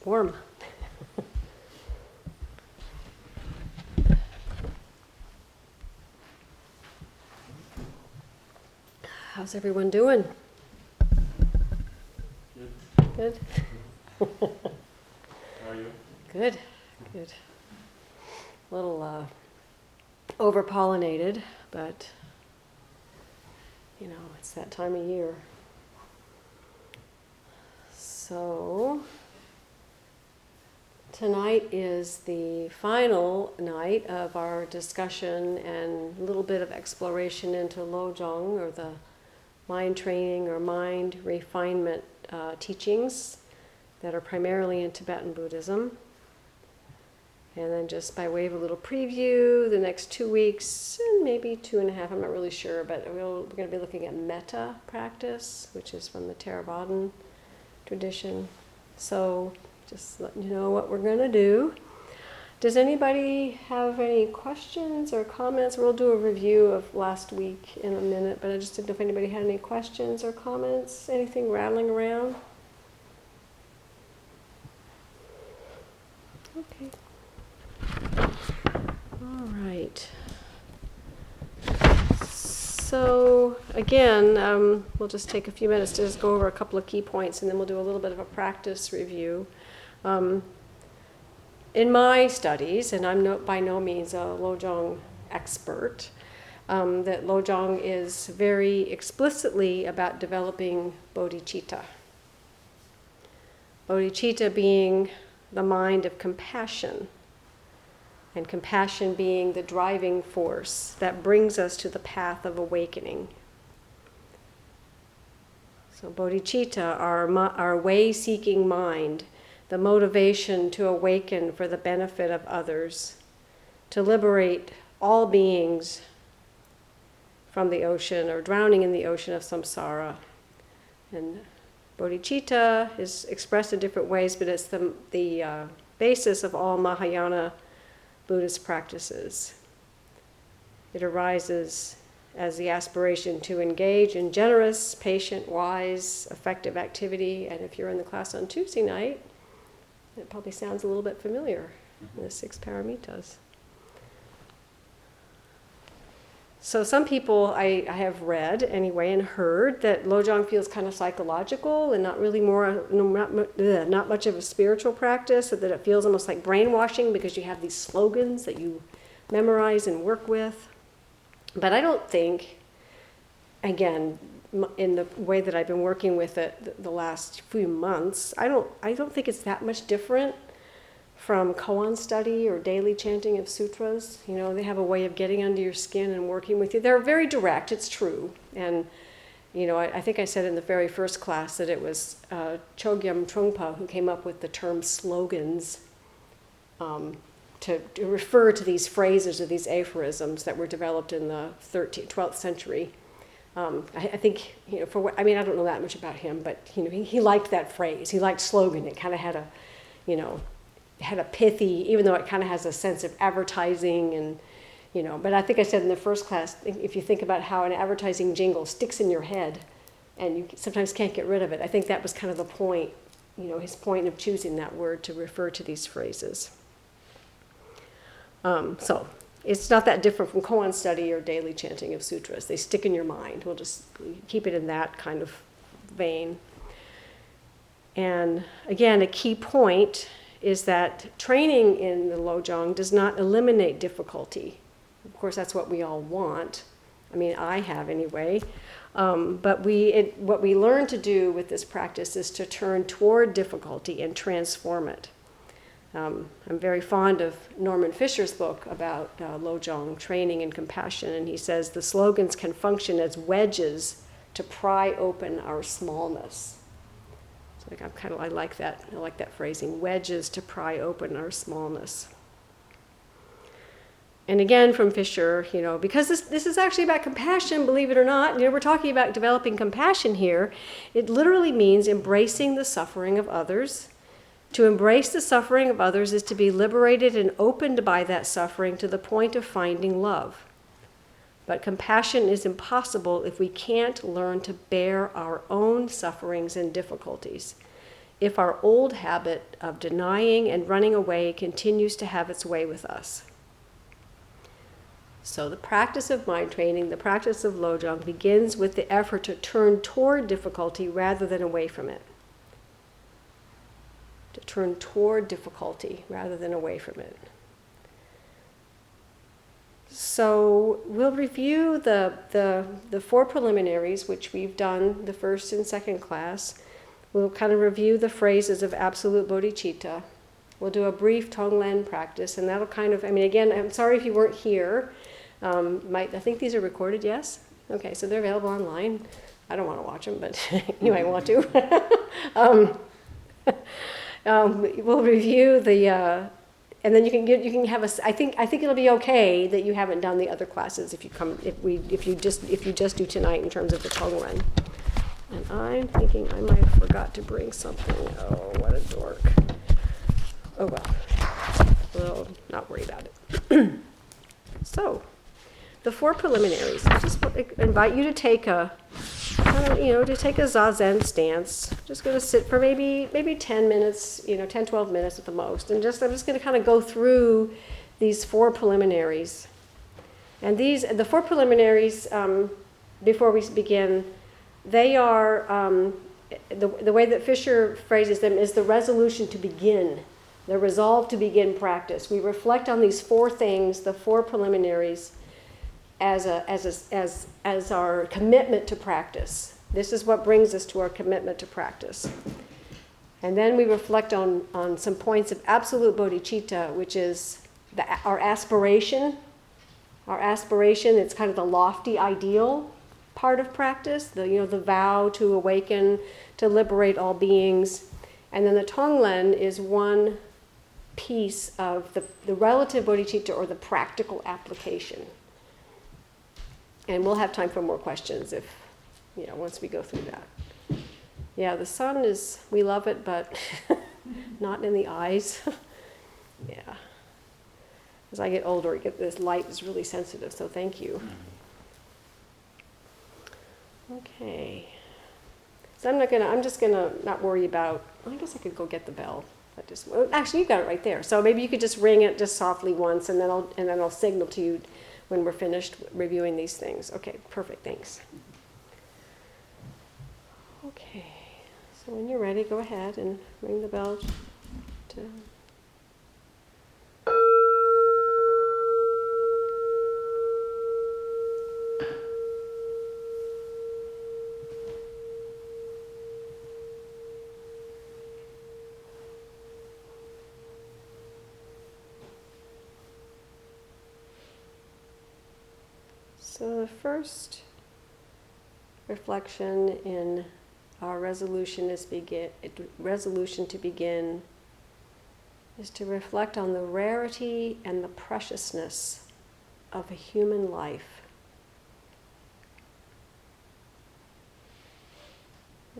warm. How's everyone doing? Good. How are you? Good. Good. A little over-pollinated, but you know, it's that time of year. So tonight is the final night of our discussion and a little bit of exploration into lojong, or the mind training or mind refinement teachings that are primarily in Tibetan Buddhism. And then just by way of a little preview, the next 2 weeks, and maybe 2.5, I'm not really sure, but we're going to be looking at metta practice, which is from the Theravada tradition. So just letting you know what we're going to do. Does anybody have any questions or comments? We'll do a review of last week in a minute, but I just didn't know if anybody had any questions or comments, anything rattling around. Okay. All right. So again, we'll just take a few minutes to just go over a couple of key points, and then we'll do a little bit of a practice review. In my studies, and I'm by no means a lojong expert, that lojong is very explicitly about developing bodhicitta. Bodhicitta being the mind of compassion, and compassion being the driving force that brings us to the path of awakening. So bodhicitta, our way-seeking mind, the motivation to awaken for the benefit of others, to liberate all beings from the ocean or drowning in the ocean of samsara. And bodhicitta is expressed in different ways, but it's the basis of all Mahayana Buddhist practices. It arises as the aspiration to engage in generous, patient, wise, effective activity. And if you're in the class on Tuesday night, it probably sounds a little bit familiar, the 6 paramitas. So some people I have read anyway and heard that lojong feels kind of psychological and not really not much of a spiritual practice, or that it feels almost like brainwashing because you have these slogans that you memorize and work with. But I don't think, again, in the way that I've been working with it the last few months, I don't think it's that much different from koan study or daily chanting of sutras. You know, they have a way of getting under your skin and working with you. They're very direct, it's true. And, you know, I think I said in the very first class that it was Chogyam Trungpa who came up with the term slogans to refer to these phrases or these aphorisms that were developed in the 12th century. I think, you know, I don't know that much about him, but, you know, he liked that phrase. He liked slogan. It kind of had had a pithy, even though it kind of has a sense of advertising and, you know, but I think I said in the first class, if you think about how an advertising jingle sticks in your head and you sometimes can't get rid of it, I think that was kind of the point, you know, his point of choosing that word to refer to these phrases. So it's not that different from koan study or daily chanting of sutras. They stick in your mind. We'll just keep it in that kind of vein. And again, a key point is that training in the lojong does not eliminate difficulty. Of course, that's what we all want. I mean, I have anyway. But what we learn to do with this practice is to turn toward difficulty and transform it. I'm very fond of Norman Fisher's book about lojong, training and compassion, and he says the slogans can function as wedges to pry open our smallness. So I like that. I like that phrasing, wedges to pry open our smallness. And again, from Fisher, you know, because this is actually about compassion, believe it or not. You know, we're talking about developing compassion here. It literally means embracing the suffering of others. To embrace the suffering of others is to be liberated and opened by that suffering to the point of finding love. But compassion is impossible if we can't learn to bear our own sufferings and difficulties. if our old habit of denying and running away continues to have its way with us. So the practice of mind training, the practice of lojong, begins with the effort to turn toward difficulty rather than away from it. To turn toward difficulty rather than away from it. So we'll review the four preliminaries, which we've done the first and second class. We'll kind of review the phrases of absolute bodhicitta. We'll do a brief Tonglen practice, and that'll kind of, again, I'm sorry if you weren't here. I think these are recorded, yes? Okay, so they're available online. I don't want to watch them, but you might want to. We'll review the, and then you can have a. I think it'll be okay that you haven't done the other classes if you just do tonight in terms of the Tonglen. And I'm thinking I might have forgot to bring something. Oh, what a dork. Oh well. We'll not worry about it. So, the four preliminaries. I just invite you to take a zazen stance. Just going to sit for maybe 10 minutes, 10, 12 minutes at the most. And I'm just going to kind of go through these four preliminaries. And the four preliminaries, before we begin, they are, the way that Fisher phrases them is the resolution to begin, the resolve to begin practice. We reflect on these four things, the four preliminaries, as our commitment to practice. This is what brings us to our commitment to practice. And then we reflect on some points of absolute bodhicitta, which is our aspiration. Our aspiration, it's kind of the lofty ideal part of practice, the vow to awaken, to liberate all beings. And then the Tonglen is one piece of the relative bodhicitta, or the practical application. And we'll have time for more questions once we go through that. Yeah, the sun we love it, but not in the eyes. Yeah. As I get older, this light is really sensitive, so thank you. Okay. So I'm just gonna not worry about, I guess I could go get the bell. Actually, you got it right there. So maybe you could just ring it just softly once, and then I'll signal to you when we're finished reviewing these things. Okay, perfect, thanks. Okay, so when you're ready, go ahead and ring the bell to... So the first reflection in our resolution to begin is to reflect on the rarity and the preciousness of a human life.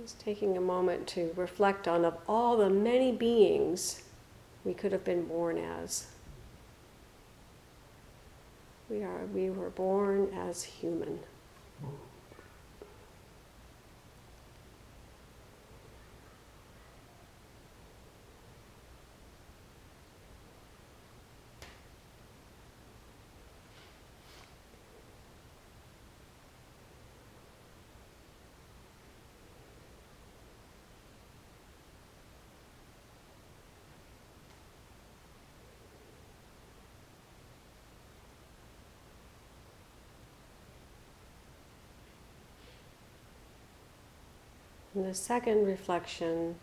Just taking a moment to reflect on of all the many beings we could have been born as. We were born as human. And the second reflection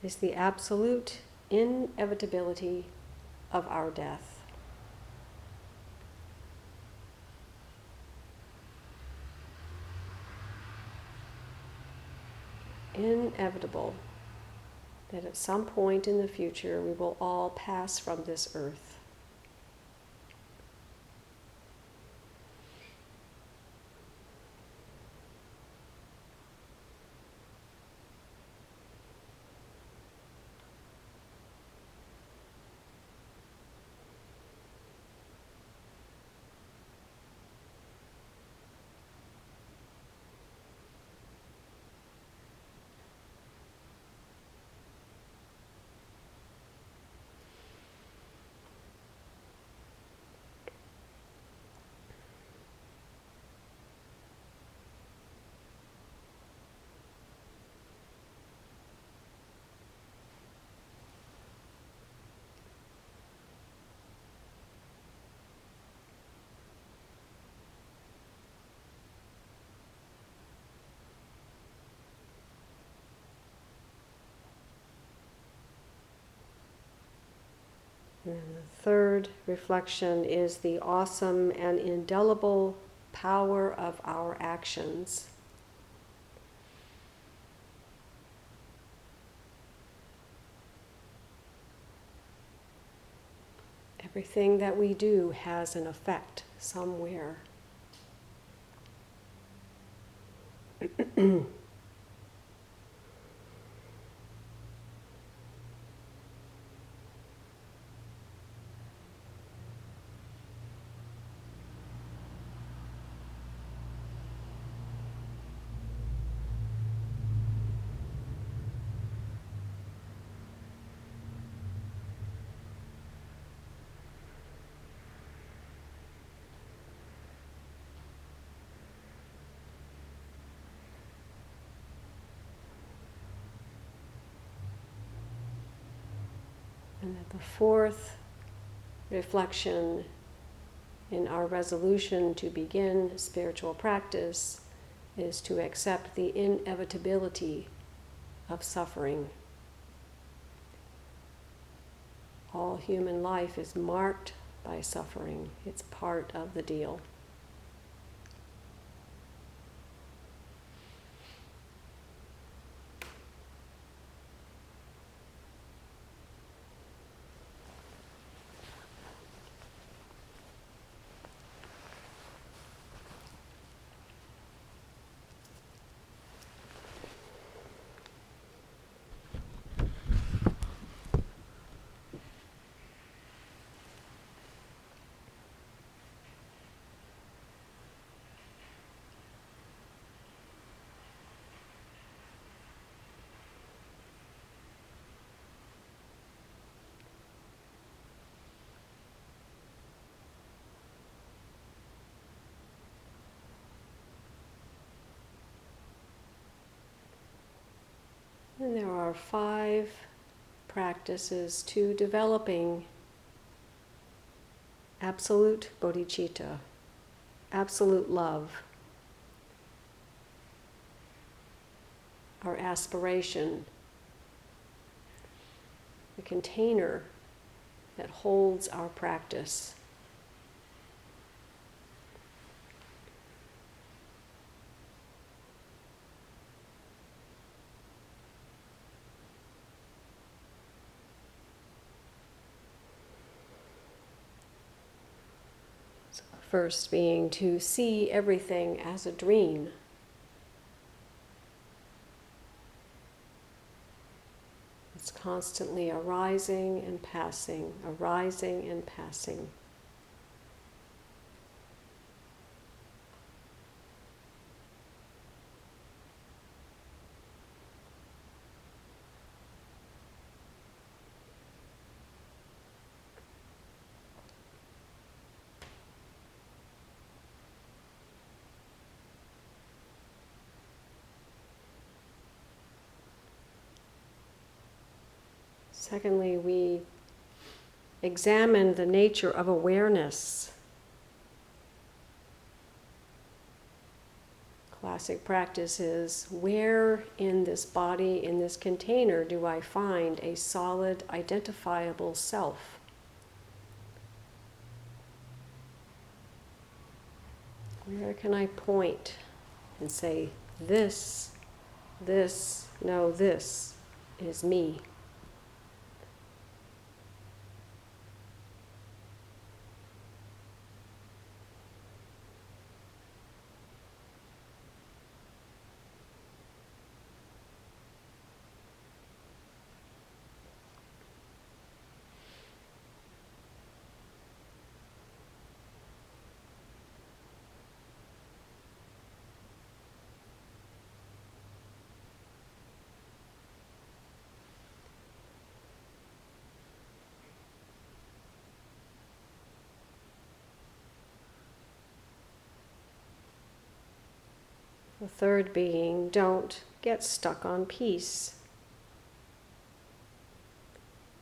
is the absolute inevitability of our death. Inevitable that at some point in the future we will all pass from this earth. And then the third reflection is the awesome and indelible power of our actions. Everything that we do has an effect somewhere. And then the fourth reflection in our resolution to begin spiritual practice is to accept the inevitability of suffering. All human life is marked by suffering. It's part of the deal. And there are 5 practices to developing absolute bodhicitta, absolute love, our aspiration, the container that holds our practice. First being to see everything as a dream. It's constantly arising and passing, arising and passing. Secondly, we examine the nature of awareness. Classic practice is, where in this body, in this container, do I find a solid, identifiable self? Where can I point and say, this is me? The third being, don't get stuck on peace.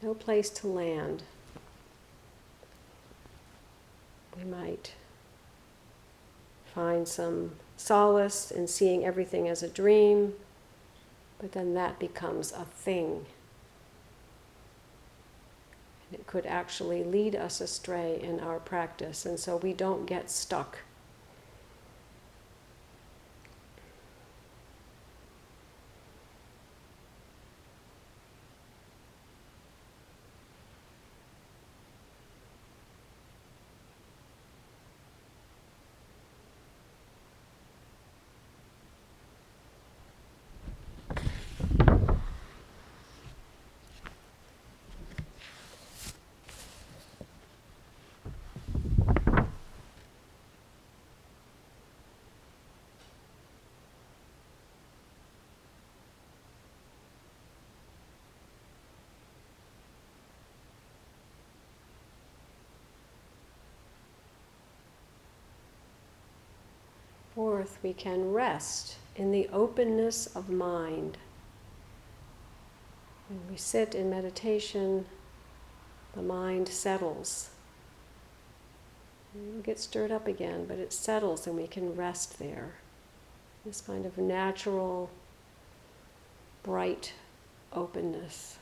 No place to land. We might find some solace in seeing everything as a dream, but then that becomes a thing. It could actually lead us astray in our practice, and so we don't get stuck. Fourth, we can rest in the openness of mind. When we sit in meditation, the mind settles. It gets stirred up again, but it settles and we can rest there. This kind of natural, bright openness.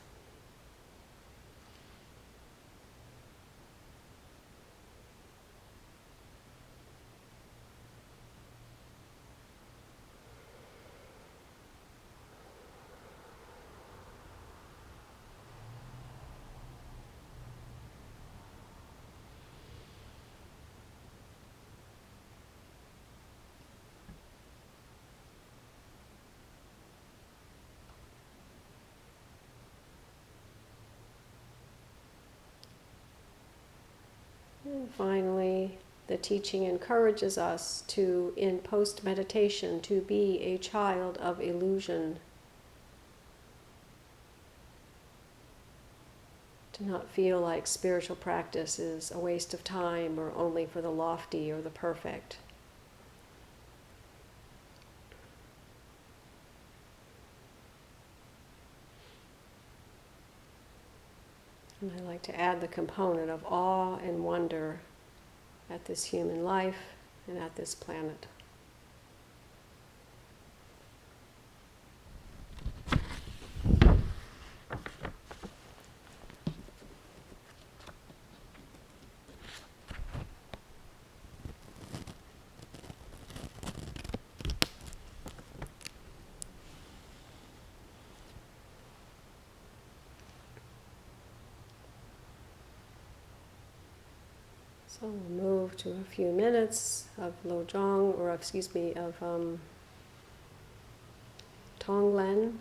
And finally, the teaching encourages us to, in post-meditation, to be a child of illusion. To not feel like spiritual practice is a waste of time or only for the lofty or the perfect. And I like to add the component of awe and wonder at this human life and at this planet. So we'll move to a few minutes of lojong, or of tonglen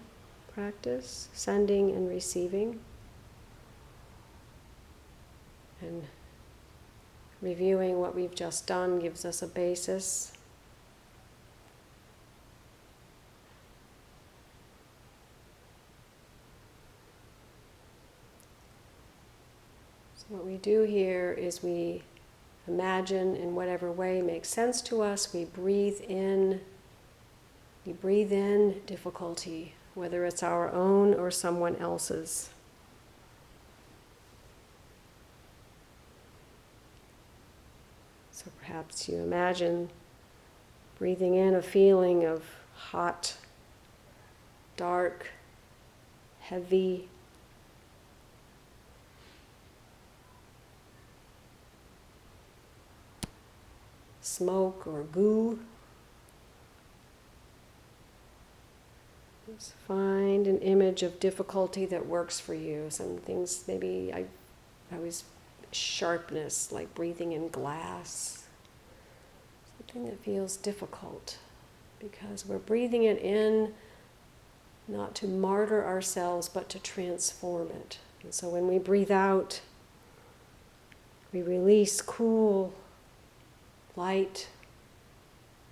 practice, sending and receiving, and reviewing what we've just done gives us a basis. So what we do here is we imagine in whatever way makes sense to us, we breathe in difficulty, whether it's our own or someone else's. So perhaps you imagine breathing in a feeling of hot, dark, heavy, smoke or goo. Just find an image of difficulty that works for you. Some things, maybe I was sharpness, like breathing in glass. Something that feels difficult, because we're breathing it in not to martyr ourselves, but to transform it. And so when we breathe out, we release cool, light,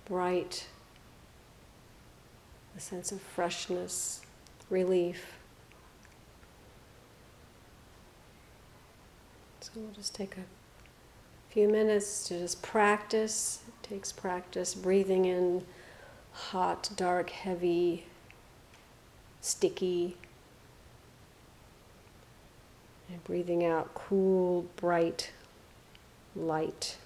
bright, a sense of freshness, relief. So we'll just take a few minutes to just practice. It takes practice breathing in hot, dark, heavy, sticky, and breathing out cool, bright, light.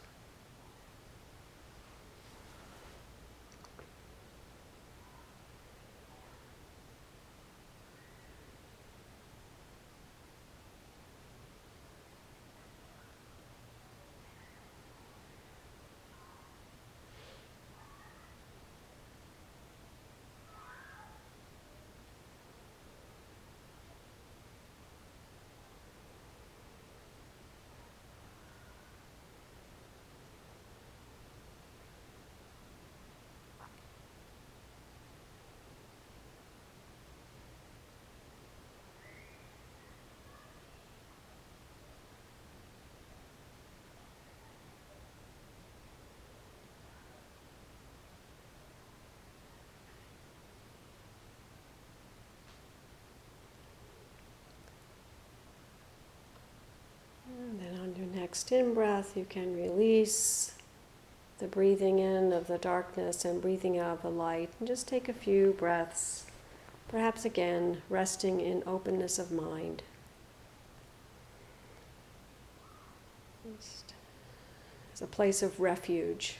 next in-breath, you can release the breathing in of the darkness and breathing out of the light. And just take a few breaths, perhaps again, resting in openness of mind. Just as a place of refuge.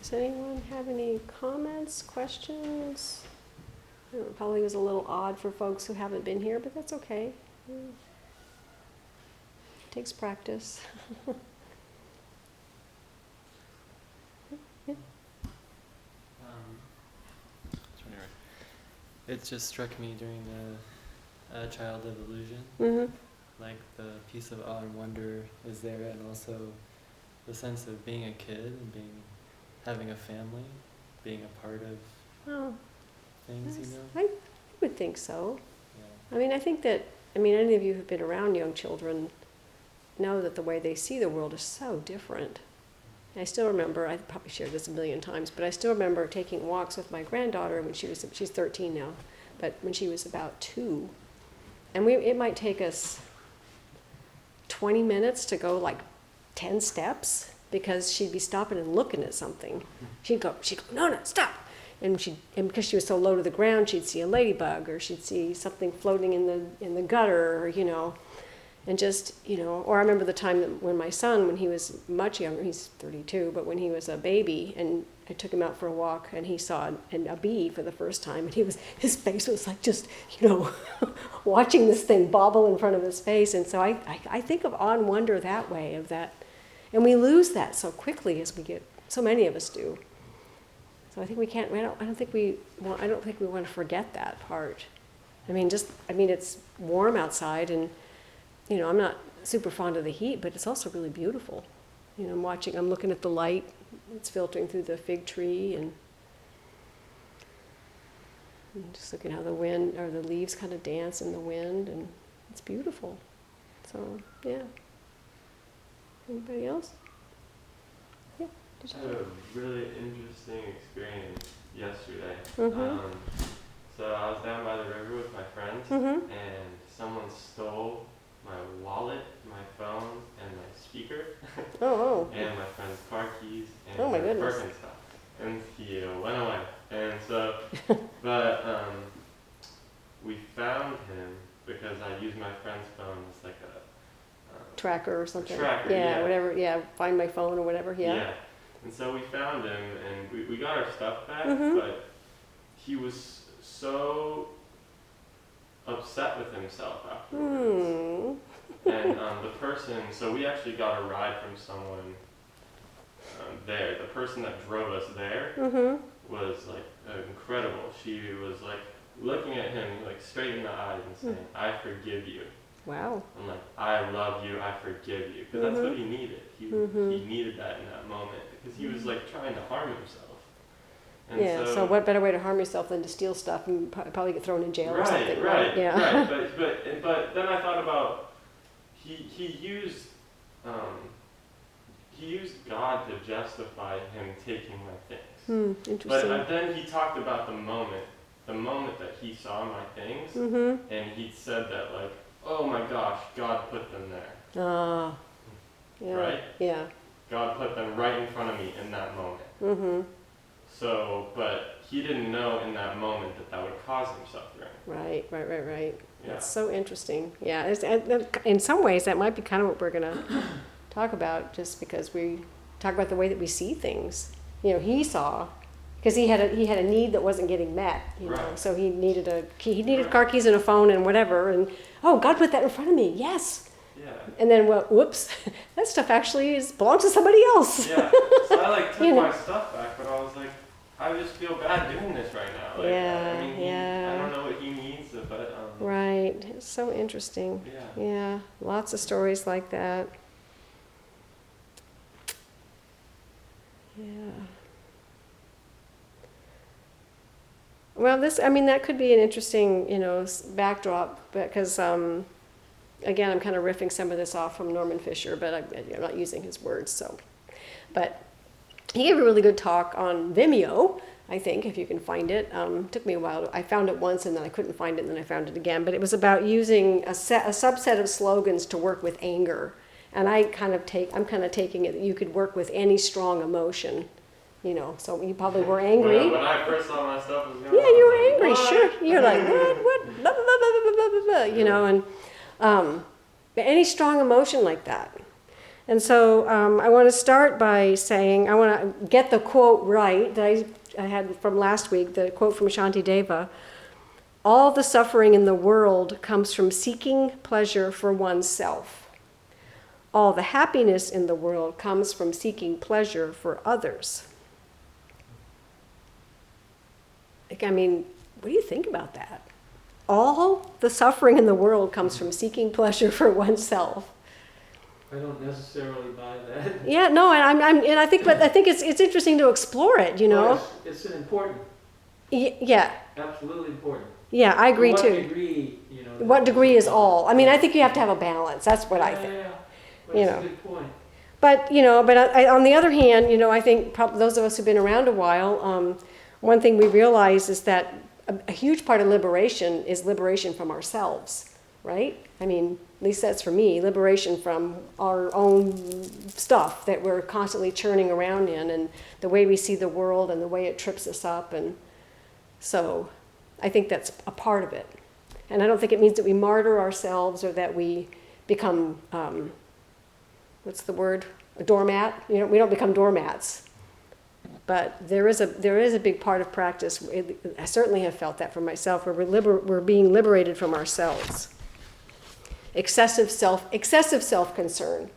Does anyone have any comments, questions? I don't know, probably was a little odd for folks who haven't been here, but that's okay. It takes practice. Yeah. It just struck me during the child of illusion, like the piece of awe and wonder is there, and also the sense of being a kid and having a family, being a part of things, Yes, you know? I would think so. Yeah. I mean, I think that, any of you who've been around young children know that the way they see the world is so different. I still remember, I probably shared this a million times, but I still remember taking walks with my granddaughter when she's 13 now, but when she was about 2. And it might take us 20 minutes to go like 10 steps because she'd be stopping and looking at something. She'd go, no, stop. And because she was so low to the ground, she'd see a ladybug or she'd see something floating in the gutter, or, and just, or I remember the time that when my son, when he was much younger, he's 32, but when he was a baby, and I took him out for a walk, and he saw a bee for the first time, and his face was like just, watching this thing bobble in front of his face. And so I think of awe and wonder that way, of that, and we lose that so quickly as we get, so many of us do. So I think we can't, I don't think we want to forget that part. It's warm outside, and I'm not super fond of the heat, but it's also really beautiful. I'm looking at the light, it's filtering through the fig tree, and just looking how the wind, or the leaves kind of dance in the wind, and it's beautiful. So, yeah. Anybody else? Yeah. I had a really interesting experience yesterday. Mm-hmm. So I was down by the river with my friends, Mm-hmm. and someone stole my wallet, my phone, and my speaker, Oh. and my friend's car keys, and Oh my my goodness. Birkenstock. And he went away. And so, we found him because I used my friend's phone as like a Tracker or something. tracker, Yeah, yeah. whatever. Yeah, find my phone or whatever. Yeah. And so we found him, and we got our stuff back, Mhm. but he was so upset with himself afterwards. And the person, so we actually got a ride from someone there. The person that drove us there was like incredible. She was like looking at him like straight in the eyes and saying, "I forgive you." Wow. I'm like, "I love you, I forgive you," because that's what he needed. He needed that in that moment because he was like trying to harm himself. And Yeah. So what better way to harm yourself than to steal stuff and probably get thrown in jail or something? Right. Yeah. Right. But then I thought about he used God to justify him taking my things. Interesting. But then he talked about the moment that he saw my things, and he said that like, "Oh my gosh, God put them there." Yeah. Right? Yeah. God put them right in front of me in that moment. So, but he didn't know in that moment that would cause him suffering. Right. Yeah. That's so interesting. Yeah. In some ways, that might be kind of what we're going to talk about, just because we talk about the way that we see things. He saw because he had a need that wasn't getting met, you know. Right. So he needed car keys and a phone and whatever, and oh, God put that in front of me, yes. Yeah. And then, well, whoops, that stuff actually belongs to somebody else. Yeah. So I like took You know. my stuff back, but I was like, I just feel bad doing this right now. Like, Yeah, I mean, yeah. I don't know what he needs, but Right. It's so interesting. yeah. Yeah. Lots of stories like that. Yeah. Well, that could be an interesting, backdrop, because, again, I'm kind of riffing some of this off from Norman Fisher, but I'm not using his words, so. But he gave a really good talk on Vimeo, I think, if you can find it. Took me a while. I found it once, and then I couldn't find it, and then I found it again. But it was about using a subset of slogans to work with anger. And I'm kind of taking it that you could work with any strong emotion, so you probably were angry. When I first saw my stuff was going Yeah, you were like, angry, what? sure. You're like, what, blah, blah, blah, blah, blah, blah, blah, and any strong emotion like that. And so I want to start by saying, I want to get the quote right that I had from last week, the quote from Shantideva. All the suffering in the world comes from seeking pleasure for oneself. All the happiness in the world comes from seeking pleasure for others. What do you think about that? All the suffering in the world comes from seeking pleasure for oneself. I don't necessarily buy that. Yeah, no, and I think it's interesting to explore it, Well, it's an important. Yeah, Absolutely important. yeah, I agree To what too. degree, What degree is all? I think you have to have a balance. That's what I think. Yeah. But You it's know. a good point. But on the other hand, I think those of us who've been around a while, one thing we realize is that a huge part of liberation is liberation from ourselves, right? At least that's for me, liberation from our own stuff that we're constantly churning around in, and the way we see the world and the way it trips us up. And so I think that's a part of it. And I don't think it means that we martyr ourselves or that we become, what's the word? A doormat? We don't become doormats. But there is a big part of practice. I certainly have felt that for myself, where we're being liberated from ourselves. Excessive self-concern.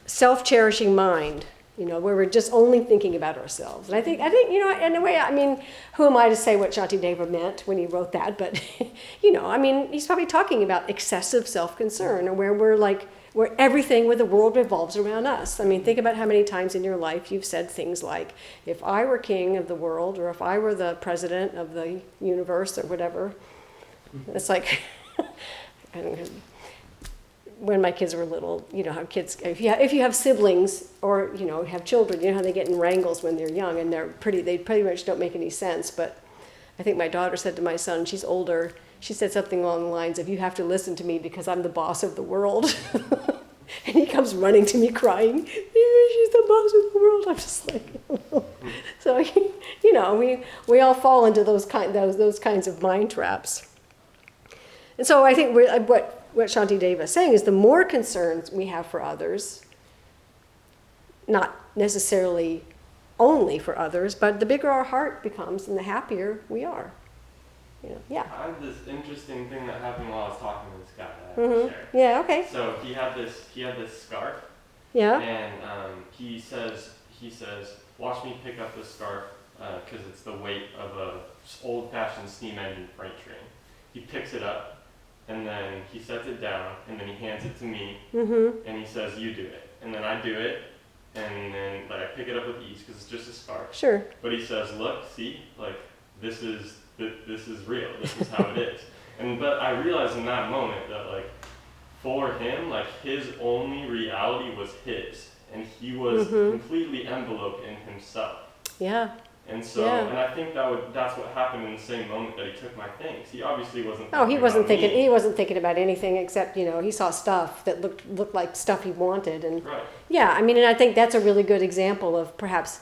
Self-cherishing mind. Where we're just only thinking about ourselves. And I think in a way, who am I to say what Shantideva meant when he wrote that? But he's probably talking about excessive self-concern, or where everything with the world revolves around us. Think about how many times in your life you've said things like, if I were king of the world, or if I were the president of the universe, or whatever. It's like, I don't know, when my kids were little, how kids, if you have siblings or, have children, how they get in wrangles when they're young, and they pretty much don't make any sense. But I think my daughter said to my son, she's older, she said something along the lines of, you have to listen to me because I'm the boss of the world. And he comes running to me crying, she's the boss of the world. I'm just like, so, we all fall into those kinds of mind traps. And so I think what Shantideva is saying is the more concerns we have for others, not necessarily only for others, but the bigger our heart becomes and the happier we are. Yeah. I had this interesting thing that happened while I was talking to this guy that I have Mm-hmm. to share. Yeah, okay. So he had this scarf, Yeah. and he says, watch me pick up this scarf because it's the weight of a old-fashioned steam engine freight train. He picks it up, and then he sets it down, and then he hands it to me, Mm-hmm. and he says, you do it. And then I do it, and then I pick it up with ease because it's just a scarf. Sure. But he says, look, see, this is real. This is how it is. But I realized in that moment that for him, his only reality was his, and he was completely enveloped in himself. Yeah. And so, Yeah. and I think that's what happened in the same moment that he took my things. He obviously wasn't. He wasn't about me. He wasn't thinking about anything except he saw stuff that looked like stuff he wanted, and Right. yeah, and I think that's a really good example of perhaps.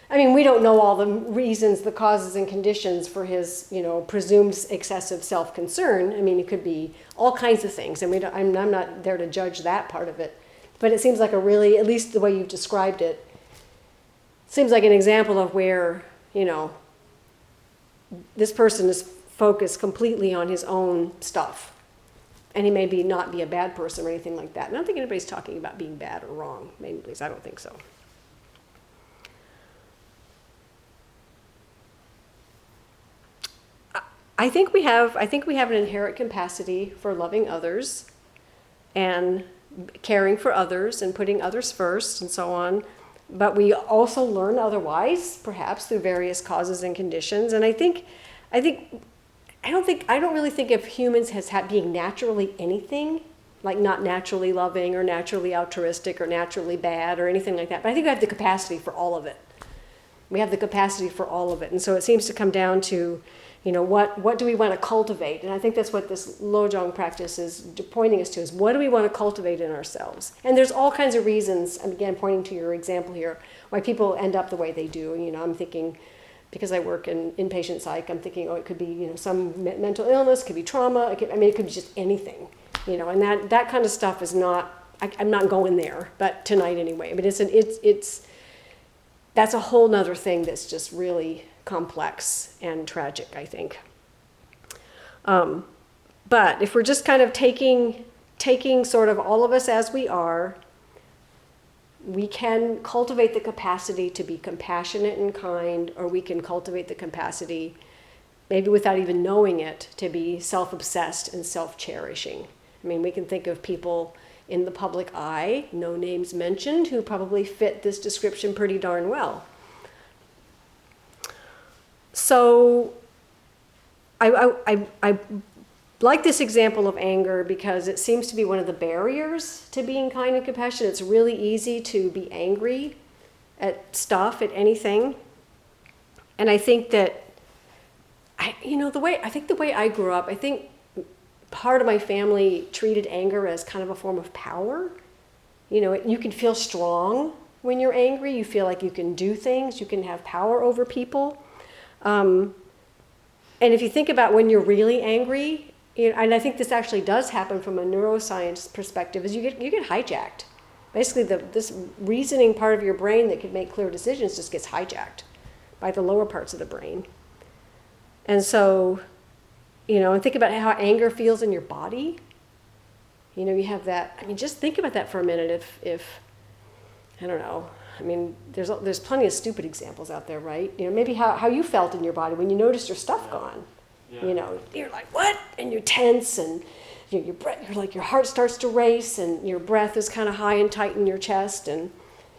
We don't know all the reasons, the causes and conditions for his, presumed excessive self-concern. It could be all kinds of things, and I'm not there to judge that part of it. But it seems like at least the way you've described it, seems like an example of where, this person is focused completely on his own stuff. And he may not be a bad person or anything like that. And I don't think anybody's talking about being bad or wrong. Maybe, at least I don't think so. I think we have an inherent capacity for loving others and caring for others and putting others first and so on. But we also learn otherwise, perhaps through various causes and conditions. And I don't really think of humans as being naturally anything, like not naturally loving or naturally altruistic or naturally bad or anything like that. But I think we have the capacity for all of it. We have the capacity for all of it. And so it seems to come down to, what do we want to cultivate? And I think that's what this lojong practice is pointing us to, is what do we want to cultivate in ourselves? And there's all kinds of reasons, and again, pointing to your example here, why people end up the way they do. I'm thinking, because I work in inpatient psych, I'm thinking, it could be, some mental illness, it could be trauma, it could be just anything, and that kind of stuff is not, I'm not going there, but tonight anyway. But that's a whole nother thing that's just really complex and tragic, I think. But if we're just kind of taking sort of all of us as we are, we can cultivate the capacity to be compassionate and kind, or we can cultivate the capacity, maybe without even knowing it, to be self-obsessed and self-cherishing. I mean, we can think of people in the public eye, no names mentioned, who probably fit this description pretty darn well. So I like this example of anger because it seems to be one of the barriers to being kind and compassionate. It's really easy to be angry at stuff, at anything. And I think that, the way I grew up, I think part of my family treated anger as kind of a form of power. You can feel strong when you're angry. You feel like you can do things. You can have power over people. And if you think about when you're really angry, and I think this actually does happen from a neuroscience perspective, is you get hijacked. Basically, this reasoning part of your brain that could make clear decisions just gets hijacked by the lower parts of the brain. And so, and think about how anger feels in your body. You have that. I mean, just think about that for a minute. If I don't know. I mean, there's plenty of stupid examples out there, right? Maybe how you felt in your body when you noticed your stuff gone. Yeah. You're like, what? And you're tense, and your breath, you're like, your heart starts to race, and your breath is kind of high and tight in your chest, and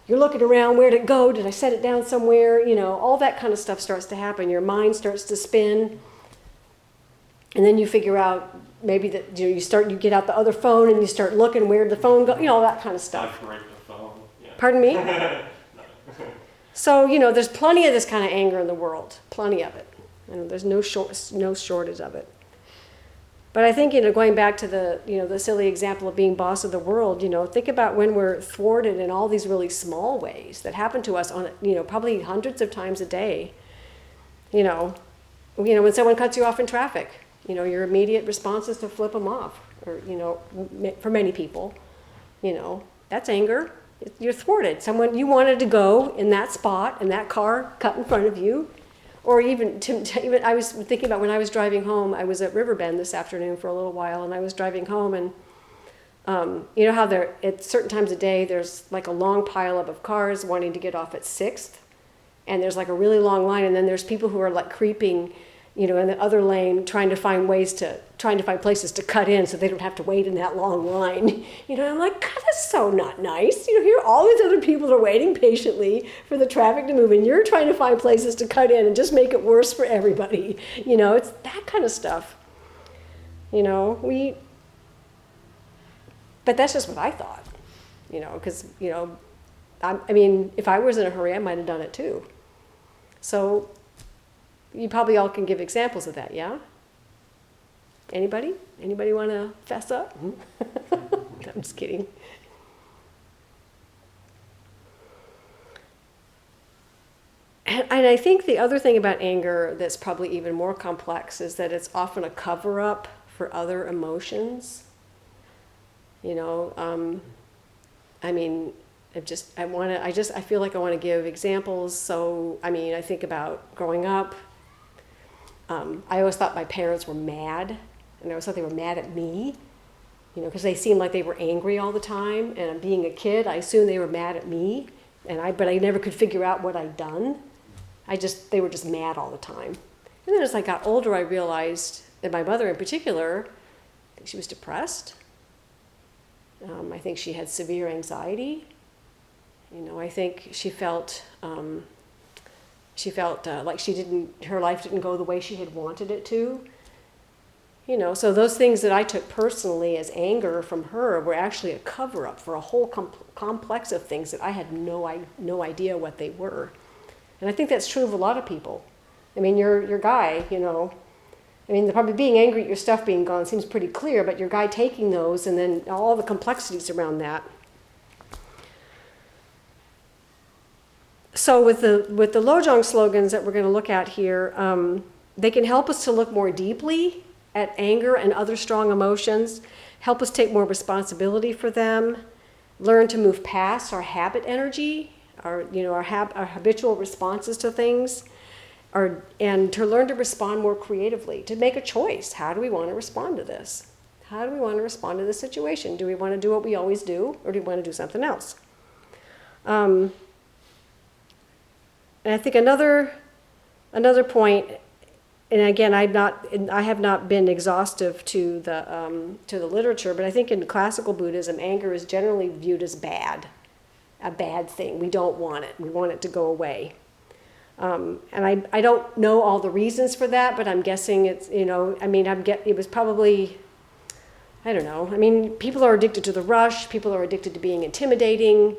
you're looking around, where'd it go? Did I set it down somewhere? All that kind of stuff starts to happen. Your mind starts to spin, and then you figure out maybe that you get out the other phone and you start looking, where'd the phone go? All that kind of stuff. I break the phone. Yeah. Pardon me? So, there's plenty of this kind of anger in the world. Plenty of it. There's no shortage of it. But I think, going back to the silly example of being boss of the world, think about when we're thwarted in all these really small ways that happen to us on, probably hundreds of times a day. When someone cuts you off in traffic, your immediate response is to flip them off. Or, for many people, that's anger. You're thwarted. Someone, you wanted to go in that spot, and that car cut in front of you. Or even I was thinking about when I was driving home. I was at Riverbend this afternoon for a little while, and I was driving home, and how there at certain times of day there's like a long pile up of cars wanting to get off at 6th, and there's like a really long line, and then there's people who are like creeping, in the other lane, trying to find places to cut in so they don't have to wait in that long line. I'm like, God, that's so not nice. Here all these other people are waiting patiently for the traffic to move, and you're trying to find places to cut in and just make it worse for everybody. It's that kind of stuff. But that's just what I thought. Because, I mean, if I was in a hurry, I might have done it too. So you probably all can give examples of that, yeah? Anybody? Anybody want to fess up? I'm just kidding. And I think the other thing about anger that's probably even more complex is that it's often a cover-up for other emotions. I mean, I feel like I want to give examples. So, I mean, I think about growing up. I always thought my parents were mad, and I always thought they were mad at me, because they seemed like they were angry all the time. And being a kid, I assumed they were mad at me, but I never could figure out what I'd done. They were just mad all the time. And then as I got older, I realized that my mother in particular, I think she was depressed. I think she had severe anxiety. I think she felt like her life didn't go the way she had wanted it to. So those things that I took personally as anger from her were actually a cover-up for a whole complex of things that I had no idea what they were. And I think that's true of a lot of people. I mean, your guy, probably being angry at your stuff being gone seems pretty clear, but your guy taking those and then all the complexities around that. So with the lojong slogans that we're going to look at here, they can help us to look more deeply at anger and other strong emotions, help us take more responsibility for them, learn to move past our habit energy, our habitual responses to things, and to learn to respond more creatively, to make a choice. How do we want to respond to this? How do we want to respond to this situation? Do we want to do what we always do, or do we want to do something else? And I think another point, and again, I have not been exhaustive to the literature, but I think in classical Buddhism, anger is generally viewed as bad, a bad thing. We don't want it. We want it to go away. And I don't know all the reasons for that, but I'm guessing it's, it was probably, I don't know. I mean, people are addicted to the rush. People are addicted to being intimidating.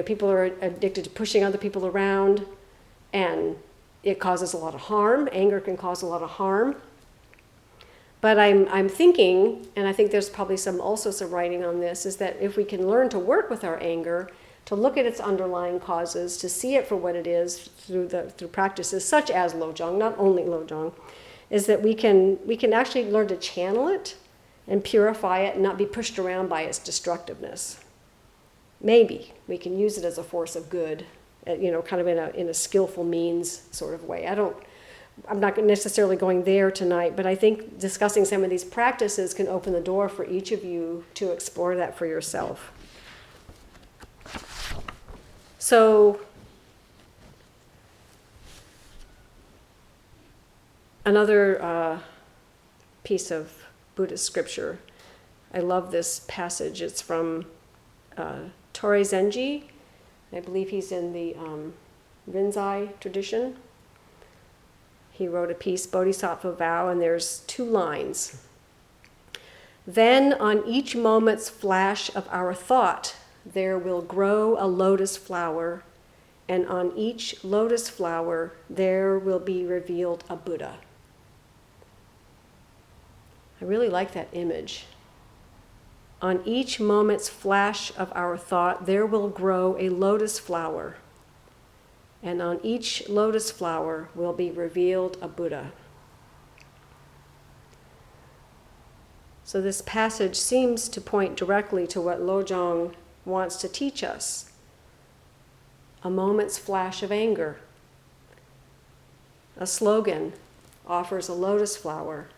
People are addicted to pushing other people around. And it causes a lot of harm. Anger can cause a lot of harm. But I'm thinking, and I think there's probably some writing on this, is that if we can learn to work with our anger, to look at its underlying causes, to see it for what it is through practices such as lojong, not only lojong, is that we can actually learn to channel it and purify it and not be pushed around by its destructiveness. Maybe we can use it as a force of good, kind of in a skillful means sort of way. I'm not necessarily going there tonight, but I think discussing some of these practices can open the door for each of you to explore that for yourself. So, another piece of Buddhist scripture. I love this passage. It's from Torei Zenji. I believe he's in the Rinzai tradition. He wrote a piece, Bodhisattva Vow, and there's 2 lines. Then on each moment's flash of our thought, there will grow a lotus flower, and on each lotus flower, there will be revealed a Buddha. I really like that image. On each moment's flash of our thought, there will grow a lotus flower, and on each lotus flower will be revealed a Buddha. So this passage seems to point directly to what lojong wants to teach us. A moment's flash of anger. A slogan offers a lotus flower,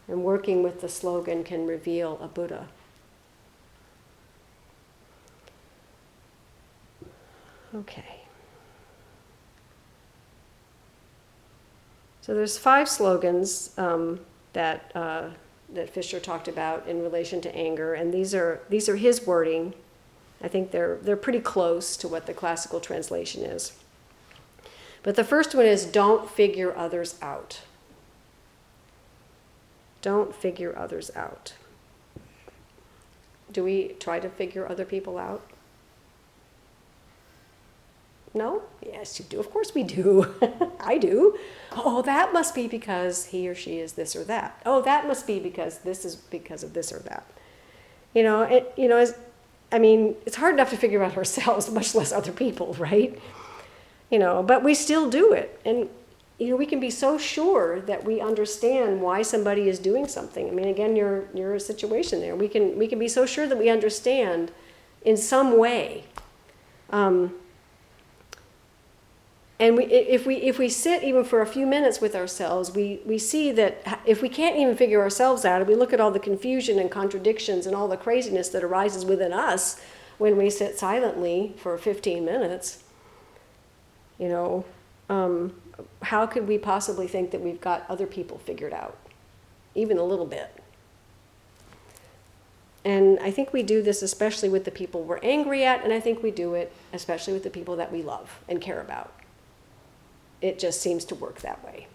and working with the slogan can reveal a Buddha. Okay. So there's 5 slogans that Fisher talked about in relation to anger, and these are his wording. I think they're pretty close to what the classical translation is. But the first one is, don't figure others out. Don't figure others out. Do we try to figure other people out? No? Yes, you do. Of course we do. I do. Oh, that must be because he or she is this or that. Oh, that must be because this is because of this or that. It's hard enough to figure out ourselves, much less other people, right? But we still do it. And, we can be so sure that we understand why somebody is doing something. I mean, again, you're a situation there. We can be so sure that we understand in some way And if we sit even for a few minutes with ourselves, we see that if we can't even figure ourselves out, if we look at all the confusion and contradictions and all the craziness that arises within us when we sit silently for 15 minutes, how could we possibly think that we've got other people figured out, even a little bit? And I think we do this especially with the people we're angry at, and I think we do it especially with the people that we love and care about. It just seems to work that way.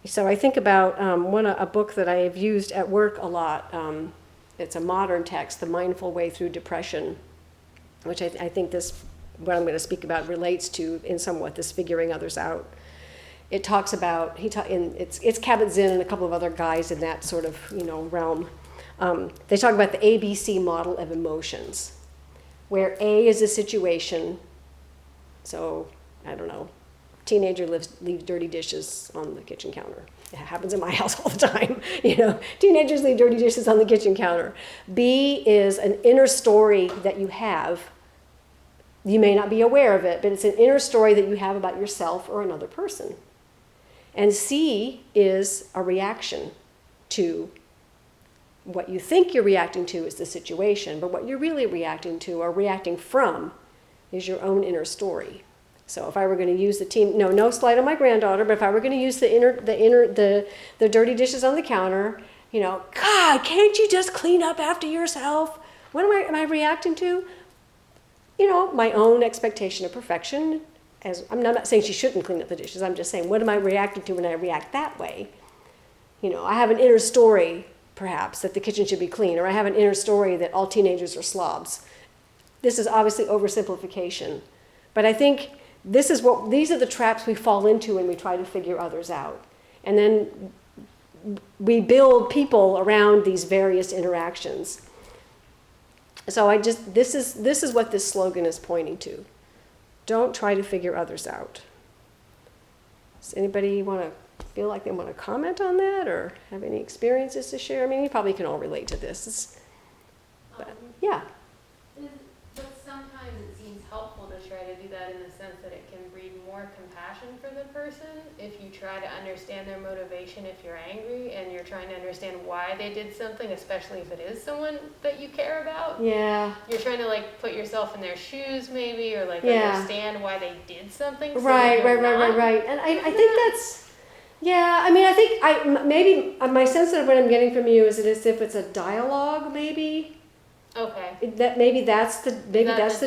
So I think about a book that I have used at work a lot. It's a modern text, The Mindful Way Through Depression, which I think what I'm going to speak about relates to in somewhat this figuring others out. It talks about, it's Kabat-Zinn and a couple of other guys in that sort of realm. They talk about the ABC model of emotions, where A is a situation. So, I don't know, teenager leaves dirty dishes on the kitchen counter. It happens in my house all the time. Teenagers leave dirty dishes on the kitchen counter. B is an inner story that you have. You may not be aware of it, but it's an inner story that you have about yourself or another person. And C is a reaction to what you think you're reacting to is the situation, but what you're really reacting to or reacting from is your own inner story. So if I were going to use no slight on my granddaughter, but if I were going to use the dirty dishes on the counter, God, can't you just clean up after yourself? What am I reacting to? My own expectation of perfection. I'm not saying she shouldn't clean up the dishes. I'm just saying, what am I reacting to when I react that way? I have an inner story, perhaps, that the kitchen should be clean, or I have an inner story that all teenagers are slobs. This is obviously oversimplification, but I think these are the traps we fall into when we try to figure others out. And then we build people around these various interactions. So this is what this slogan is pointing to. Don't try to figure others out. Does anybody feel like they want to comment on that or have any experiences to share? I mean, you probably can all relate to this. Yeah. But sometimes it seems helpful to try to do that in the sense that it can breed more compassion for the person if you try to understand their motivation if you're angry and you're trying to understand why they did something, especially if it is someone that you care about. Yeah. You're trying to put yourself in their shoes maybe or understand why they did something. So right. And I think that's, yeah, I mean, I think maybe my sense of what I'm getting from you is that as if it's a dialogue maybe. Okay. That's the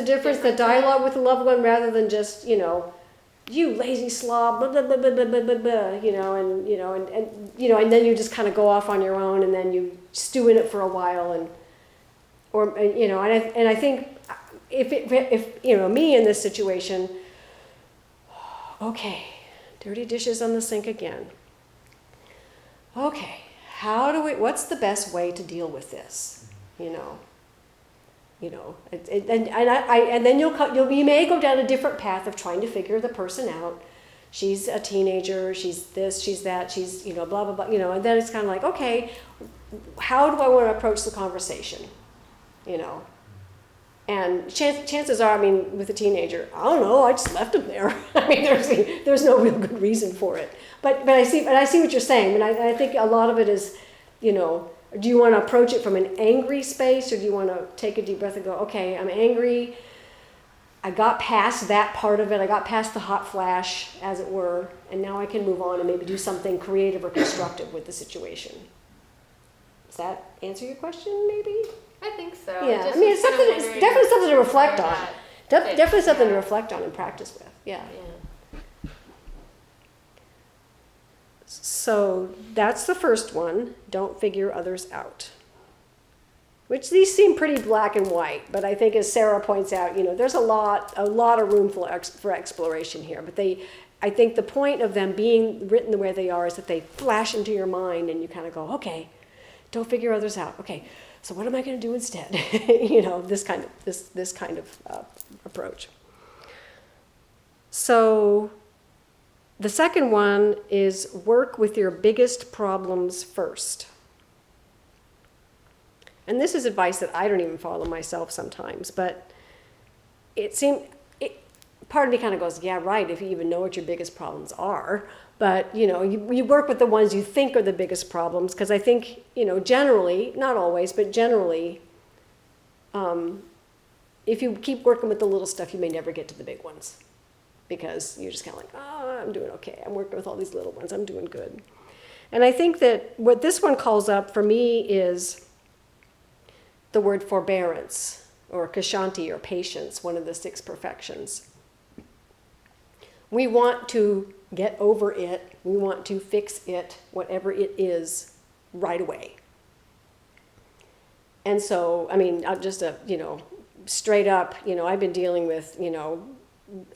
difference. The dialogue with the loved one rather than just you lazy slob, blah, blah, blah, blah, blah, blah, blah, and then you just kind of go off on your own and then you stew in it for a while and I think if me in this situation, okay, dirty dishes on the sink again. Okay, what's the best way to deal with this? And then you may go down a different path of trying to figure the person out. She's a teenager, she's this, she's that, she's, blah, blah, blah, and then it's kind of like, okay, how do I want to approach the conversation? And chances are, with a teenager, I don't know, I just left him there. There's no real good reason for it. But I see what you're saying, and I think a lot of it is, do you want to approach it from an angry space, or do you want to take a deep breath and go, okay, I'm angry. I got past that part of it. I got past the hot flash, as it were, and now I can move on and maybe do something creative or constructive with the situation. Does that answer your question, maybe? I think so. Yeah, it's definitely something to reflect on. Definitely something to reflect on and practice with. Yeah. So that's the first one. Don't figure others out. Which these seem pretty black and white, but I think as Sarah points out, there's a lot of room for exploration here. But I think the point of them being written the way they are is that they flash into your mind and you kind of go, okay, don't figure others out. Okay, so what am I going to do instead? This kind of approach. So the second one is work with your biggest problems first. And this is advice that I don't even follow myself sometimes, but part of me kind of goes, yeah, right, if you even know what your biggest problems are. But, you work with the ones you think are the biggest problems, because I think, generally, not always, but generally, if you keep working with the little stuff, you may never get to the big ones, because you're just kind of like, oh, I'm doing okay. I'm working with all these little ones. I'm doing good. And I think that what this one calls up for me is the word forbearance, or kshanti, or patience, one of the 6 perfections. We want to get over it. We want to fix it, whatever it is, right away. And so, just straight up, I've been dealing with,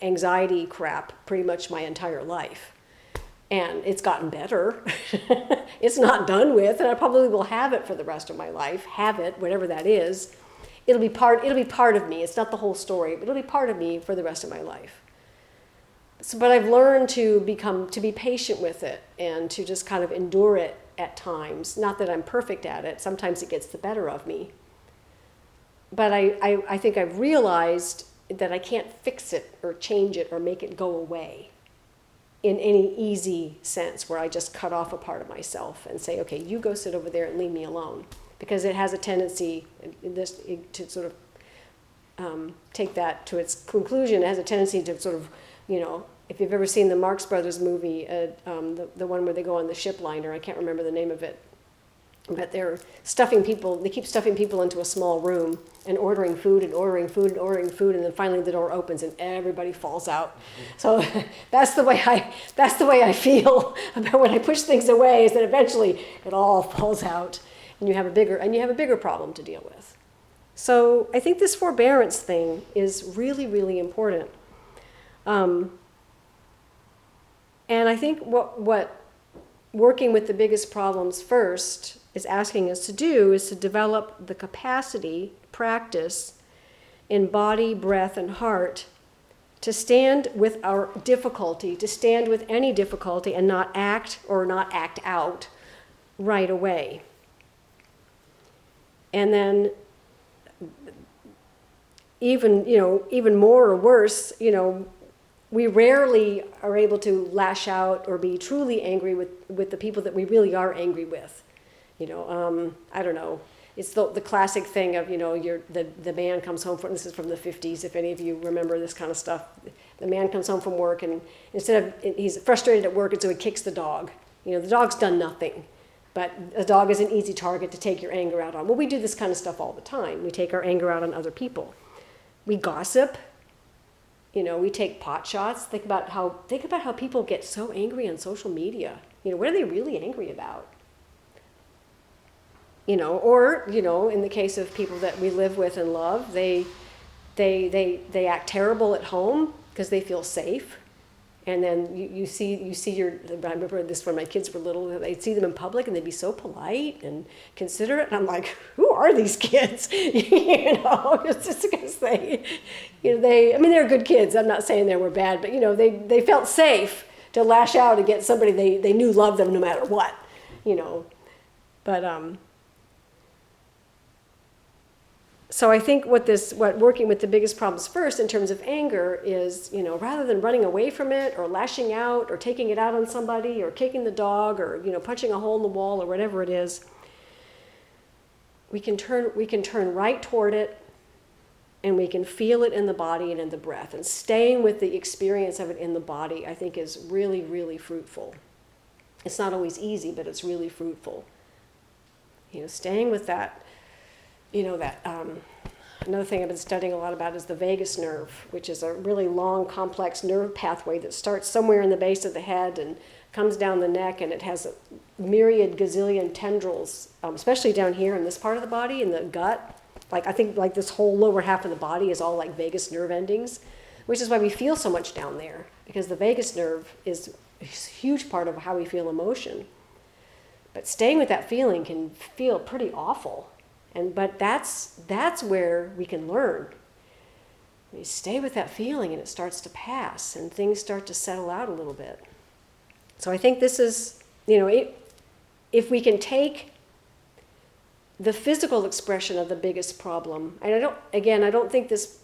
anxiety crap pretty much my entire life. And it's gotten better. It's not done with, and I probably will have it for the rest of my life. Have it, whatever that is. It'll be part of me. It's not the whole story, but it'll be part of me for the rest of my life. So, but I've learned to be patient with it and to just kind of endure it at times. Not that I'm perfect at it. Sometimes it gets the better of me. But I think I've realized that I can't fix it or change it or make it go away in any easy sense where I just cut off a part of myself and say, okay, you go sit over there and leave me alone. Because it has a tendency to sort of take that to its conclusion. It has a tendency to sort of, if you've ever seen the Marx Brothers movie, the one where they go on the ship liner, I can't remember the name of it, but they keep stuffing people into a small room and ordering food, and then finally the door opens and everybody falls out. So that's the way I feel about when I push things away, is that eventually it all falls out and you have a bigger problem to deal with. So I think this forbearance thing is really, really important. And I think what working with the biggest problems first is asking us to do is to develop the capacity, practice, in body, breath, and heart to stand with our difficulty, to stand with any difficulty and not act or not act out right away. And then even more or worse, we rarely are able to lash out or be truly angry with the people that we really are angry with. I don't know. It's the classic thing of, the man comes home from, this is from the 50s, if any of you remember this kind of stuff. The man comes home from work and he's frustrated at work, and so he kicks the dog. The dog's done nothing, but a dog is an easy target to take your anger out on. Well, we do this kind of stuff all the time. We take our anger out on other people. We gossip. We take pot shots. Think about how people get so angry on social media. What are they really angry about? Or in the case of people that we live with and love, they act terrible at home because they feel safe. And then you see I remember this when my kids were little, they'd see them in public and they'd be so polite and considerate. And I'm like, who are these kids? It's just because they're good kids. I'm not saying they were bad, but they felt safe to lash out against somebody they knew loved them no matter what, But so I think what working with the biggest problems first in terms of anger is, rather than running away from it or lashing out or taking it out on somebody or kicking the dog or, punching a hole in the wall or whatever it is, we can turn right toward it, and we can feel it in the body and in the breath. And staying with the experience of it in the body, I think, is really, really fruitful. It's not always easy, but it's really fruitful. Staying with that. Another thing I've been studying a lot about is the vagus nerve, which is a really long, complex nerve pathway that starts somewhere in the base of the head and comes down the neck, and it has a myriad gazillion tendrils, especially down here in this part of the body, in the gut. I think this whole lower half of the body is all like vagus nerve endings, which is why we feel so much down there, because the vagus nerve is a huge part of how we feel emotion. But staying with that feeling can feel pretty awful. But that's where we can learn. We stay with that feeling and it starts to pass and things start to settle out a little bit. So I think this is, if we can take the physical expression of the biggest problem, and I don't think this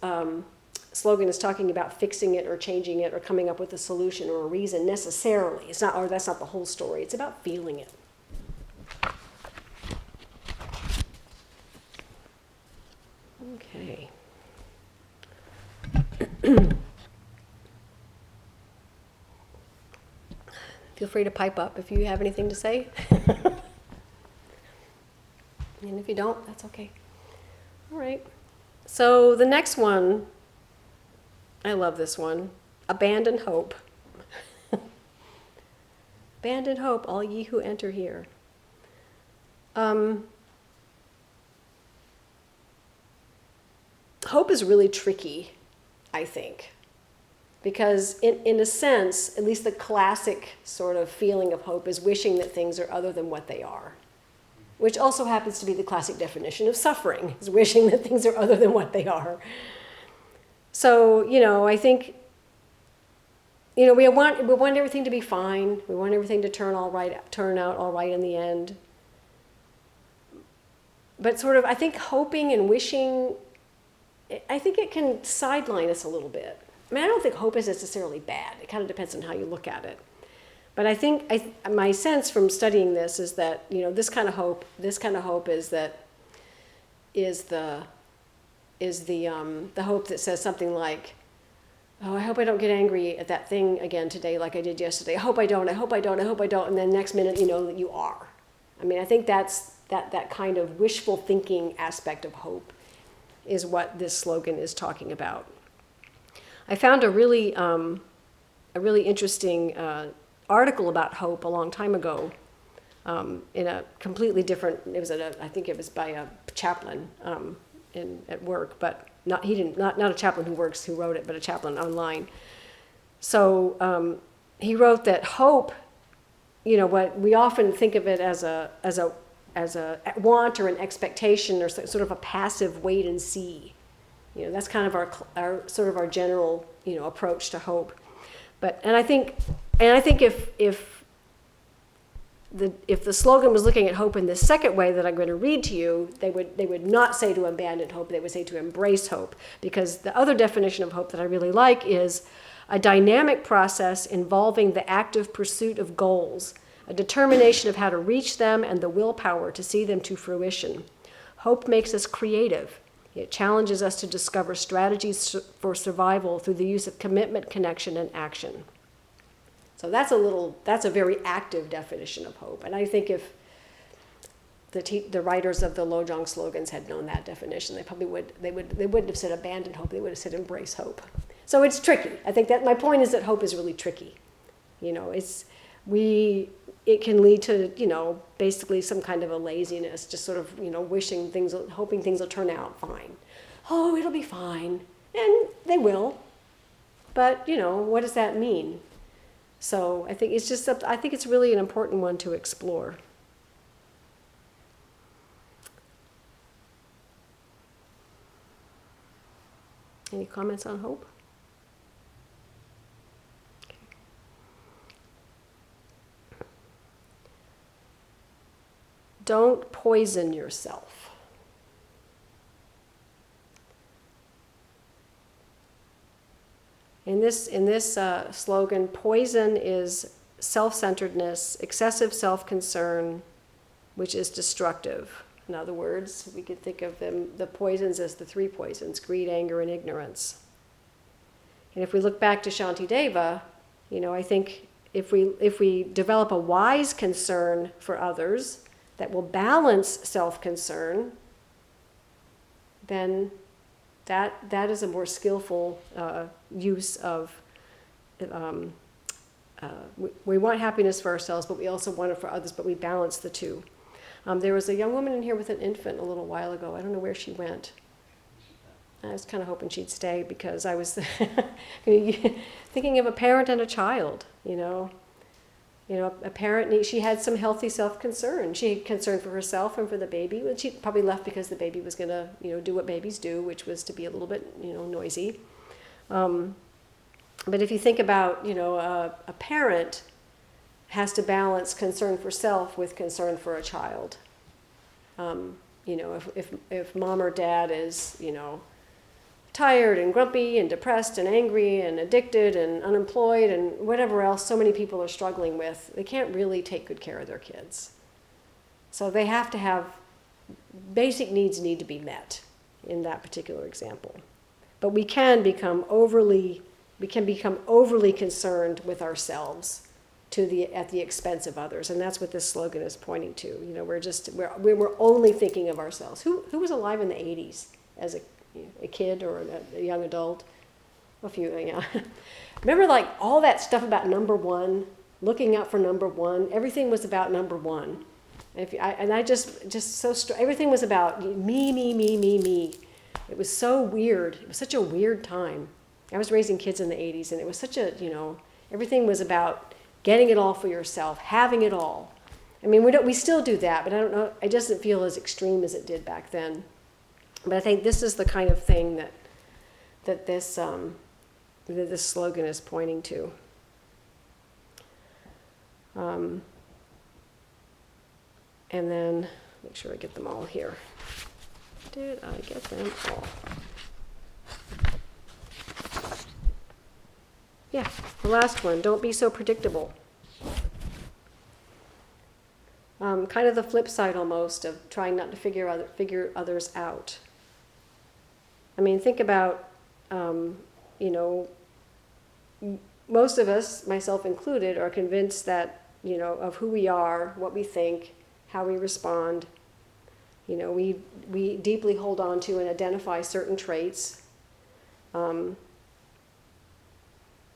slogan is talking about fixing it or changing it or coming up with a solution or a reason necessarily. It's not, or that's not the whole story. It's about feeling it. Okay. Feel free to pipe up if you have anything to say. And if you don't, that's okay. All right. So the next one, I love this one. Abandon hope. Abandon hope, all ye who enter here. Hope is really tricky, I think. Because in a sense, at least the classic sort of feeling of hope is wishing that things are other than what they are. Which also happens to be the classic definition of suffering, is wishing that things are other than what they are. So, I think, we want everything to be fine. We want everything to turn out all right in the end. But sort of, I think hoping and wishing, I think it can sideline us a little bit. I mean, I don't think hope is necessarily bad. It kind of depends on how you look at it. But I think my sense from studying this is that this kind of hope is the hope that says something like, oh, I hope I don't get angry at that thing again today like I did yesterday. I hope I don't. And then next minute that you are. I mean, I think that's that kind of wishful thinking aspect of hope is what this slogan is talking about. I found a really interesting article about hope a long time ago, in a completely different. It was I think it was by a chaplain at work, but not a chaplain who wrote it, but a chaplain online. So he wrote that hope, what we often think of it as a want or an expectation or sort of a passive wait and see. That's kind of our sort of our general approach to hope. And I think if the slogan was looking at hope in this second way that I'm going to read to you, they would not say to abandon hope. They would say to embrace hope, because the other definition of hope that I really like is a dynamic process involving the active pursuit of goals, a determination of how to reach them, and the willpower to see them to fruition. Hope makes us creative. It challenges us to discover strategies for survival through the use of commitment, connection, and action. So that's a very active definition of hope. And I think if the writers of the lojong slogans had known that definition, they wouldn't have said abandon hope. They would have said embrace hope. So it's tricky. I think that my point is that hope is really tricky. It can lead to, basically some kind of a laziness, just sort of, hoping things will turn out fine. Oh, it'll be fine. And they will. But, what does that mean? So I think it's really an important one to explore. Any comments on hope? Don't poison yourself. In this slogan, poison is self-centeredness, excessive self-concern, which is destructive. In other words, we could think of the poisons as the three poisons: greed, anger, and ignorance. And if we look back to Shantideva, I think if we develop a wise concern for others that will balance self-concern, then that is a more skillful use of. We want happiness for ourselves, but we also want it for others. But we balance the two. There was a young woman in here with an infant a little while ago. I don't know where she went. I was kind of hoping she'd stay, because I was thinking of a parent and a child. A parent, she had some healthy self-concern. She had concern for herself and for the baby. Well, she probably left because the baby was going to, do what babies do, which was to be a little bit, noisy. But if you think about, a parent has to balance concern for self with concern for a child. If mom or dad is, tired and grumpy and depressed and angry and addicted and unemployed and whatever else so many people are struggling with, they can't really take good care of their kids. So they have to have, basic needs need to be met in that particular example. But we can become overly concerned with ourselves at the expense of others, and that's what this slogan is pointing to. You know, we're only thinking of ourselves. Who was alive in the 80s as a kid or a young adult? A few, yeah. Remember, like all that stuff about number one, looking out for number one. Everything was about number one, and everything was about me. It was so weird. It was such a weird time. I was raising kids in the 80s, and it was such a, everything was about getting it all for yourself, having it all. I mean, we still do that, but I don't know, it doesn't feel as extreme as it did back then. But I think this is the kind of thing that this slogan is pointing to. And then, make sure I get them all here. Did I get them all? Yeah, the last one, don't be so predictable. Kind of the flip side almost of trying not to figure others out. I mean, think about, most of us, myself included, are convinced that, of who we are, what we think, how we respond. We deeply hold on to and identify certain traits.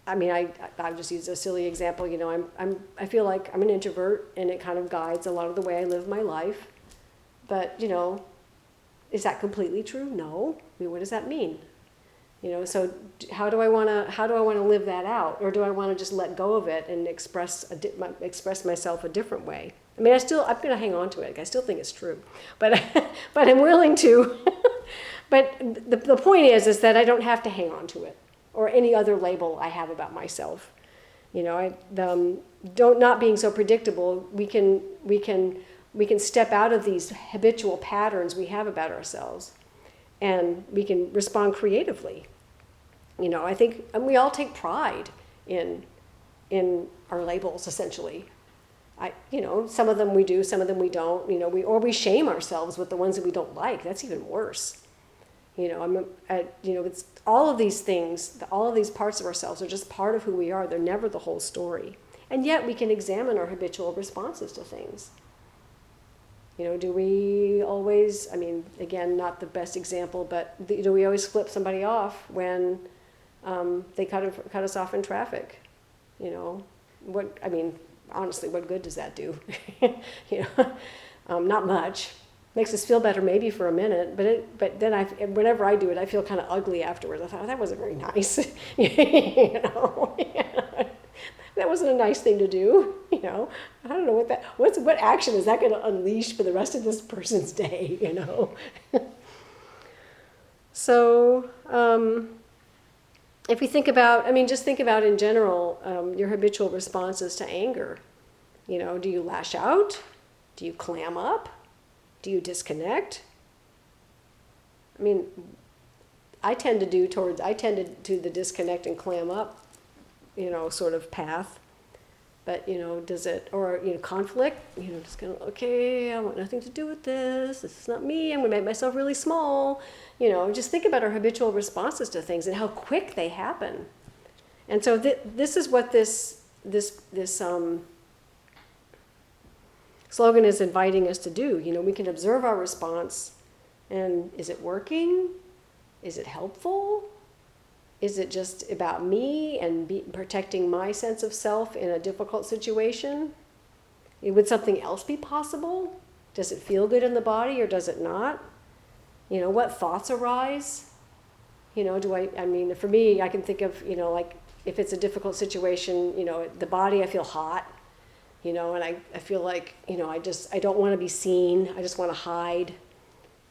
I've just used a silly example. I feel like I'm an introvert, and it kind of guides a lot of the way I live my life. But is that completely true? No. I mean, what does that mean? So how do I want to live that out, or do I want to just let go of it and express myself a different way? I mean, I'm going to hang on to it. I still think it's true, but but I'm willing to. But the point is that I don't have to hang on to it, or any other label I have about myself. Not being so predictable, we can step out of these habitual patterns we have about ourselves, and we can respond creatively. I think, and we all take pride in our labels, essentially. Some of them we do, some of them we don't. We shame ourselves with the ones that we don't like. That's even worse. It's all of these things, all of these parts of ourselves are just part of who we are. They're never the whole story. And yet we can examine our habitual responses to things. Do we always, again, not the best example, but do we always flip somebody off when they cut us off in traffic? Honestly, what good does that do? Not much. Makes us feel better maybe for a minute, but then whenever I do it, I feel kind of ugly afterwards. I thought, that wasn't very nice. That wasn't a nice thing to do. I don't know what action is that going to unleash for the rest of this person's day, So, if we think about, just think about in general, your habitual responses to anger. Do you lash out? Do you clam up? Do you disconnect? I tend to do the disconnect and clam up, sort of path. But, does it, or, conflict, just kind of, okay, I want nothing to do with this. This is not me. I'm going to make myself really small. Just think about our habitual responses to things and how quick they happen. And so this is what this slogan is inviting us to do. We can observe our response, and is it working? Is it helpful? Is it just about me and protecting my sense of self in a difficult situation? Would something else be possible? Does it feel good in the body or does it not? What thoughts arise? For me, I can think of, like if it's a difficult situation, the body, I feel hot. And I feel like, I don't want to be seen. I just want to hide,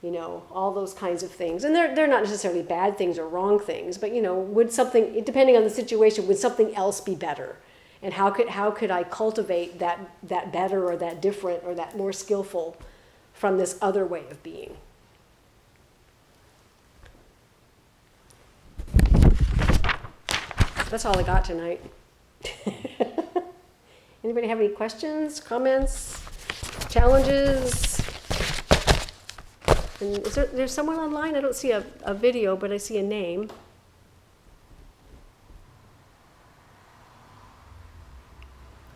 all those kinds of things. And they're not necessarily bad things or wrong things, but, would something, depending on the situation, would something else be better? And how could I cultivate that better or that different or that more skillful from this other way of being? That's all I got tonight. Anybody have any questions, comments, challenges? And there's someone online? I don't see a video, but I see a name.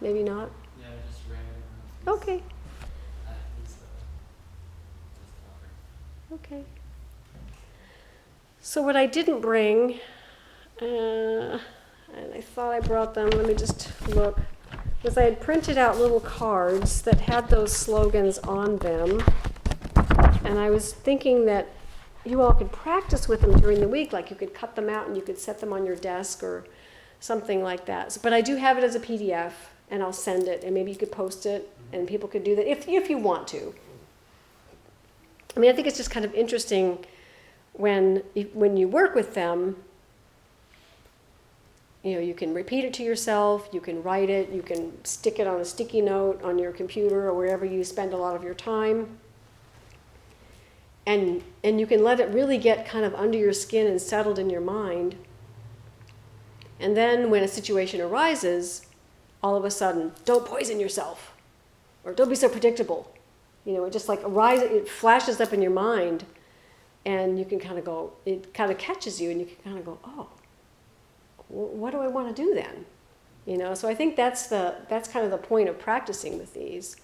Maybe not. Yeah, I just ran it. Okay. He's Okay. So what I didn't bring, and I thought I brought them, let me just look, was I had printed out little cards that had those slogans on them. And I was thinking that you all could practice with them during the week, like you could cut them out and you could set them on your desk or something like that. But I do have it as a PDF, and I'll send it, and maybe you could post it, and people could do that if you want to. I mean, I think it's just kind of interesting when you work with them. You know, you can repeat it to yourself, you can write it, you can stick it on a sticky note on your computer or wherever you spend a lot of your time. And you can let it really get kind of under your skin and settled in your mind. And then when a situation arises, all of a sudden, don't poison yourself, or don't be so predictable. You know, it just like arises, it flashes up in your mind, and you can kind of go, it kind of catches you, and you can kind of go, oh, what do I want to do then? You know, so I think that's kind of the point of practicing with these.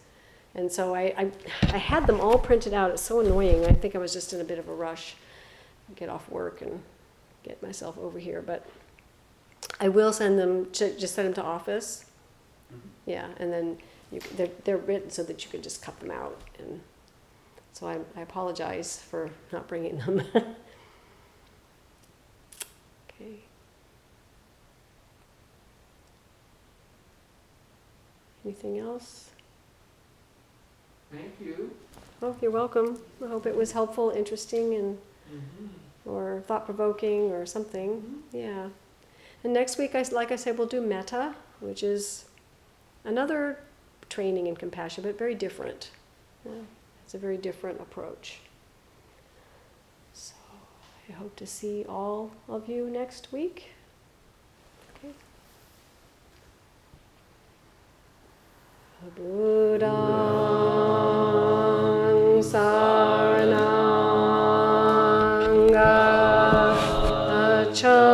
And so I had them all printed out. It's so annoying. I think I was just in a bit of a rush to get off work and get myself over here. But I will send them, just send them to office. Mm-hmm. Yeah, and then they're written so that you can just cut them out. And so I apologize for not bringing them. Okay. Anything else? Thank you. Oh, you're welcome. I hope it was helpful, interesting, and or thought-provoking or something. Yeah. And next week, like I said, we'll do metta, which is another training in compassion, but very different. Yeah. It's a very different approach. So I hope to see all of you next week. Okay. Buddhang saranang gacchami.